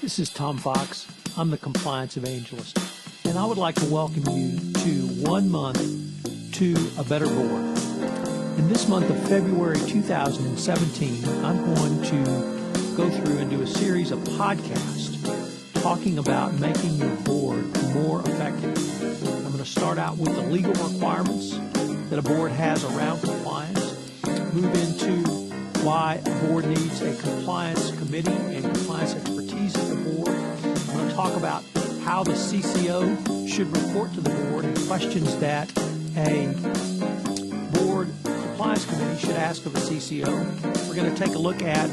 This is Tom Fox. I'm the Compliance Evangelist, and I would like to welcome you to 1 month to a better board. In this month of February 2017, I'm going to go through and do a series of podcasts talking about making your board more effective. I'm going to start out with the legal requirements that a board has around compliance, move into why a board needs a compliance committee and compliance expertise at the board. I'm going to talk about how the CCO should report to the board and questions that a board compliance committee should ask of a CCO. We're going to take a look at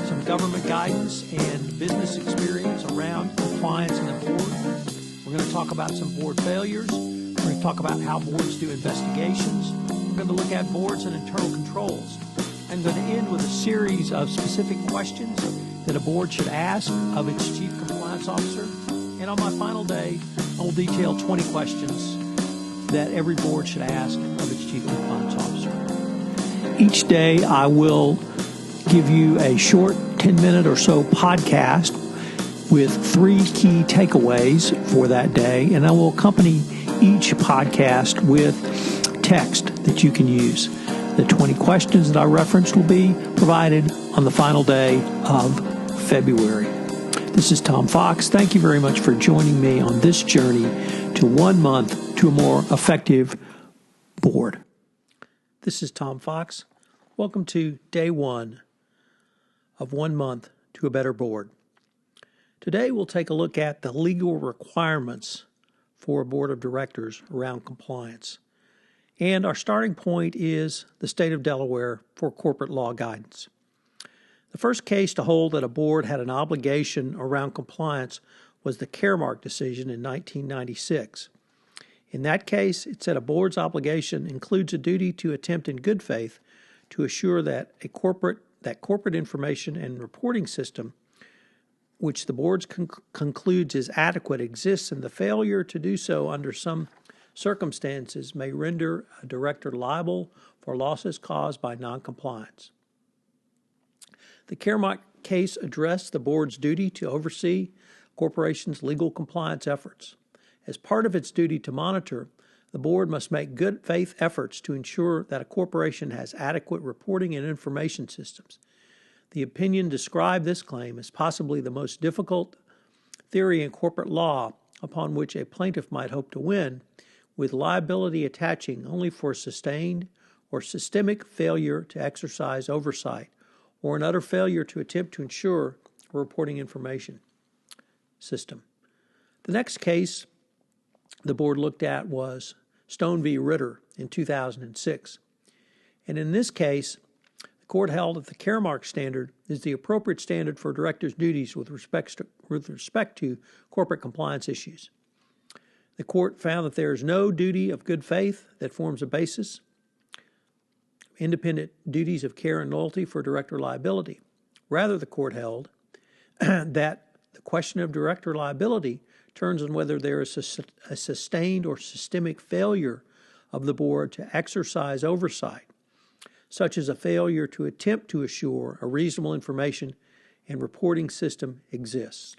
some government guidance and business experience around compliance in the board. We're going to talk about some board failures. We're going to talk about how boards do investigations. We're going to look at boards and internal controls. I'm going to end with a series of specific questions that a board should ask of its chief compliance officer. And on my final day, I will detail 20 questions that every board should ask of its chief compliance officer. Each day, I will give you a short 10-minute or so podcast with 3 key takeaways for that day, and I will accompany each podcast with text that you can use. The 20 questions that I referenced will be provided on the final day of February. This is Tom Fox. Thank you very much for joining me on this journey to 1 month to a more effective board. This is Tom Fox. Welcome to day 1 of 1 month to a better board. Today we'll take a look at the legal requirements for a board of directors around compliance. And our starting point is the state of Delaware for corporate law guidance. The first case to hold that a board had an obligation around compliance was the Caremark decision in 1996. In that case, it said a board's obligation includes a duty to attempt in good faith to assure that corporate information and reporting system, which the board concludes is adequate, exists, and the failure to do so under some circumstances may render a director liable for losses caused by noncompliance. The Caremark case addressed the board's duty to oversee a corporation's legal compliance efforts. As part of its duty to monitor, the board must make good faith efforts to ensure that a corporation has adequate reporting and information systems. The opinion described this claim as possibly the most difficult theory in corporate law upon which a plaintiff might hope to win, with liability attaching only for sustained or systemic failure to exercise oversight or an utter failure to attempt to ensure a reporting information system. The next case the board looked at was Stone v. Ritter in 2006. And in this case, the court held that the Caremark standard is the appropriate standard for directors' duties with respect to corporate compliance issues. The court found that there is no duty of good faith that forms a basis, independent duties of care and loyalty for director liability. Rather, the court held that the question of director liability turns on whether there is a sustained or systemic failure of the board to exercise oversight, such as a failure to attempt to assure a reasonable information and reporting system exists.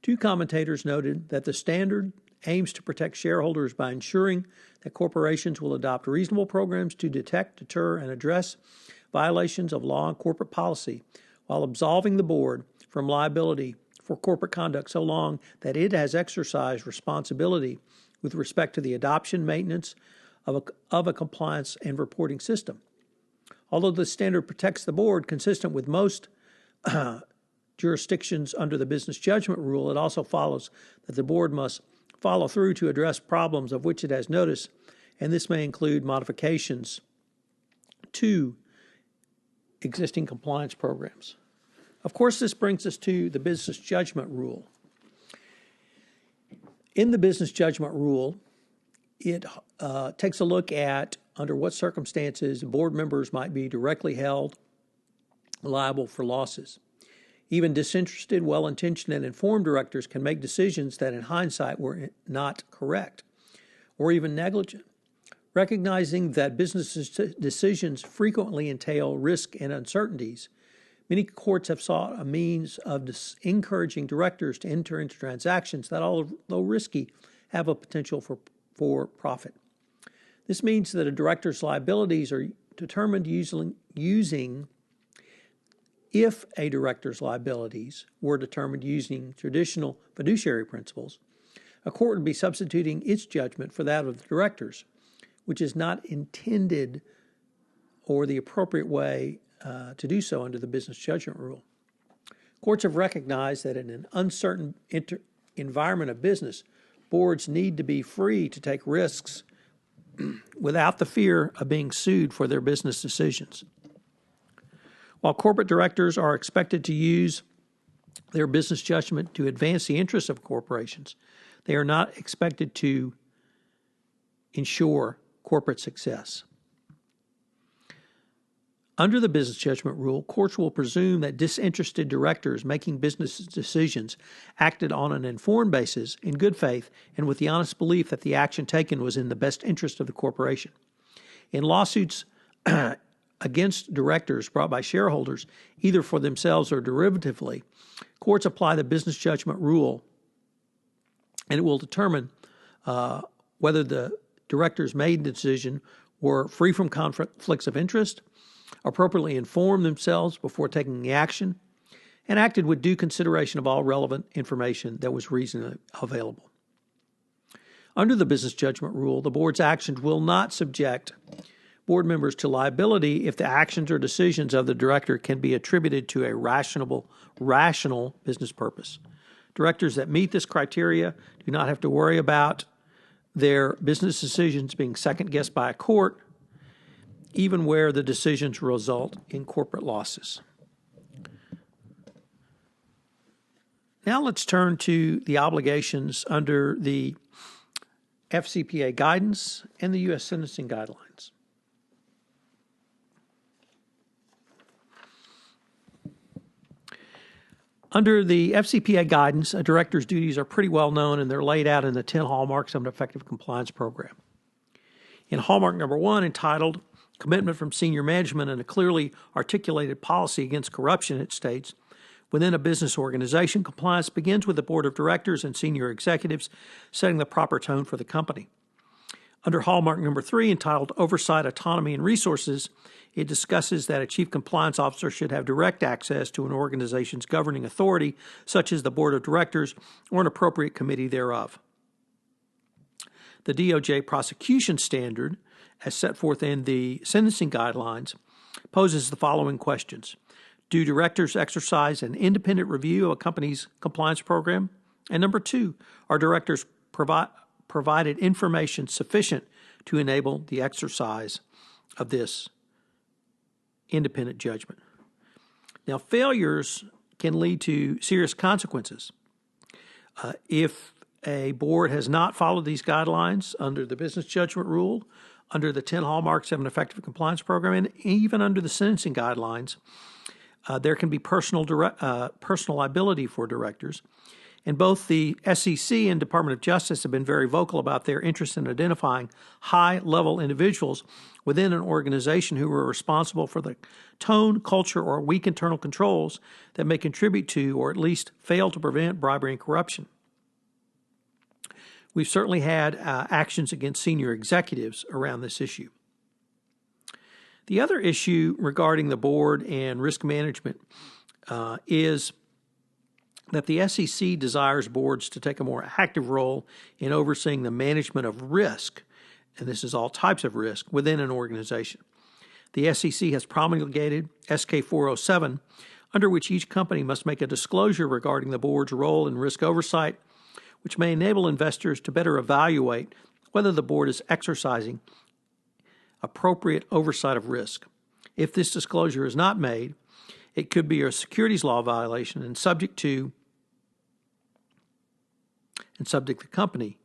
2 commentators noted that the standard aims to protect shareholders by ensuring that corporations will adopt reasonable programs to detect, deter, and address violations of law and corporate policy while absolving the board from liability for corporate conduct so long that it has exercised responsibility with respect to the adoption, maintenance of a compliance and reporting system. Although the standard protects the board consistent with most jurisdictions under the business judgment rule, it also follows that the board must follow through to address problems of which it has notice, and this may include modifications to existing compliance programs. Of course, this brings us to the business judgment rule. In the business judgment rule, it takes a look at under what circumstances board members might be directly held liable for losses. Even disinterested, well-intentioned, and informed directors can make decisions that in hindsight were not correct or even negligent. Recognizing that business decisions frequently entail risk and uncertainties Many courts have sought a means of encouraging directors to enter into transactions that, although risky, have a potential for profit. This means that a director's liabilities are determined if a director's liabilities were determined using traditional fiduciary principles, a court would be substituting its judgment for that of the directors, which is not intended or the appropriate way to do so under the business judgment rule. Courts have recognized that in an uncertain environment of business, boards need to be free to take risks without the fear of being sued for their business decisions. While corporate directors are expected to use their business judgment to advance the interests of corporations, they are not expected to ensure corporate success. Under the business judgment rule, courts will presume that disinterested directors making business decisions acted on an informed basis, in good faith, and with the honest belief that the action taken was in the best interest of the corporation. In lawsuits against directors brought by shareholders, either for themselves or derivatively, courts apply the business judgment rule, and it will determine whether the directors made the decision were free from conflicts of interest, appropriately informed themselves before taking the action, and acted with due consideration of all relevant information that was reasonably available. Under the business judgment rule, the board's actions will not subject board members to liability if the actions or decisions of the director can be attributed to a rational business purpose. Directors that meet this criteria do not have to worry about their business decisions being second-guessed by a court, even where the decisions result in corporate losses. Now let's turn to the obligations under the FCPA guidance and the U.S. sentencing guidelines. Under the FCPA guidance, a director's duties are pretty well known, and they're laid out in the 10 hallmarks of an effective compliance program. In hallmark number 1, entitled Commitment from Senior Management and a Clearly Articulated Policy Against Corruption, it states, within a business organization, compliance begins with the board of directors and senior executives setting the proper tone for the company. Under hallmark number 3, entitled Oversight, Autonomy, and Resources, it discusses that a chief compliance officer should have direct access to an organization's governing authority, such as the board of directors or an appropriate committee thereof. The DOJ prosecution standard, as set forth in the sentencing guidelines, poses the following questions. Do directors exercise an independent review of a company's compliance program? And number 2, are directors provided information sufficient to enable the exercise of this independent judgment? Now, failures can lead to serious consequences. If a board has not followed these guidelines under the business judgment rule, under the 10 hallmarks of an effective compliance program, and even under the sentencing guidelines, there can be personal liability for directors. And both the SEC and Department of Justice have been very vocal about their interest in identifying high-level individuals within an organization who are responsible for the tone, culture, or weak internal controls that may contribute to or at least fail to prevent bribery and corruption. We've certainly had actions against senior executives around this issue. The other issue regarding the board and risk management is that the SEC desires boards to take a more active role in overseeing the management of risk, and this is all types of risk, within an organization. The SEC has promulgated SK 407, under which each company must make a disclosure regarding the board's role in risk oversight, which may enable investors to better evaluate whether the board is exercising appropriate oversight of risk. If this disclosure is not made, it could be a securities law violation and subject the company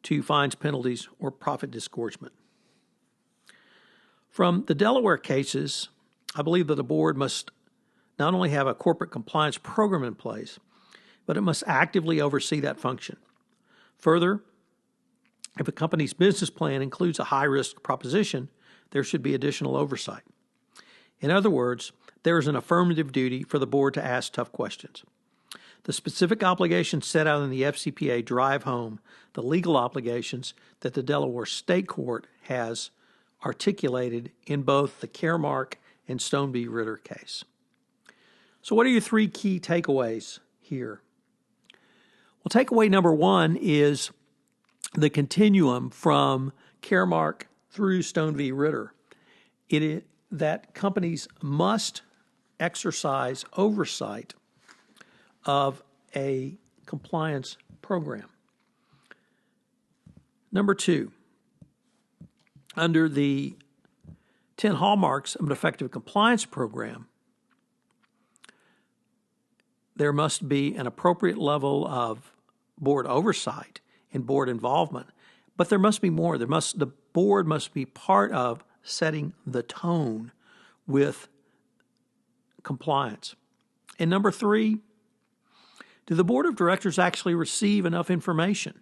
to fines, penalties, or profit disgorgement. From the Delaware cases, I believe that the board must not only have a corporate compliance program in place, but it must actively oversee that function. Further, if a company's business plan includes a high-risk proposition, there should be additional oversight. In other words, there is an affirmative duty for the board to ask tough questions. The specific obligations set out in the FCPA drive home the legal obligations that the Delaware State Court has articulated in both the Caremark and Stone v. Ritter case. So what are your three key takeaways here? Well, takeaway number one is the continuum from Caremark through Stone v. Ritter. It is that companies must exercise oversight of a compliance program. Number two, under the 10 hallmarks of an effective compliance program, there must be an appropriate level of board oversight and board involvement, but there must be more. The board must be part of setting the tone with compliance. And number three, do the board of directors actually receive enough information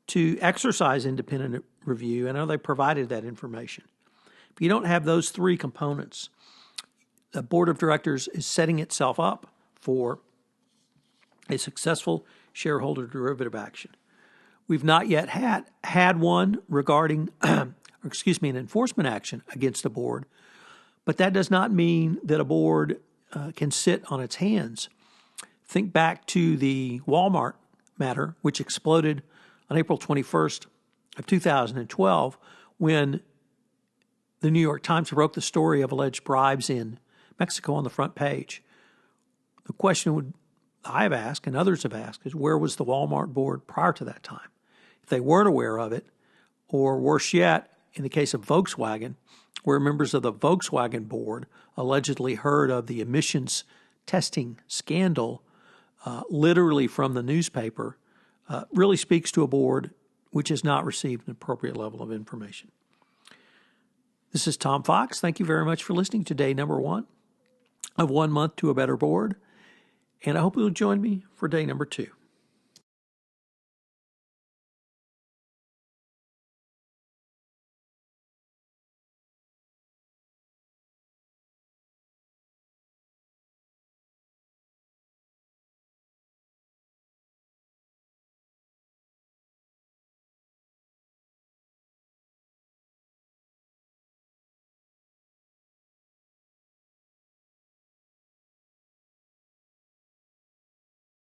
to exercise independent review? I know they provided that information. If you don't have those three components, the board of directors is setting itself up for a successful shareholder derivative action. We've not yet had one regarding, an enforcement action against a board, but that does not mean that a board can sit on its hands. Think back to the Walmart matter, which exploded on April 21st of 2012 when the New York Times broke the story of alleged bribes in Mexico on the front page. The question I have asked and others have asked is, where was the Walmart board prior to that time? If they weren't aware of it, or worse yet, in the case of Volkswagen, where members of the Volkswagen board allegedly heard of the emissions testing scandal literally from the newspaper, really speaks to a board which has not received an appropriate level of information. This is Tom Fox. Thank you very much for listening to day number 1 of 1 Month to a Better Board. And I hope you'll join me for day number 2.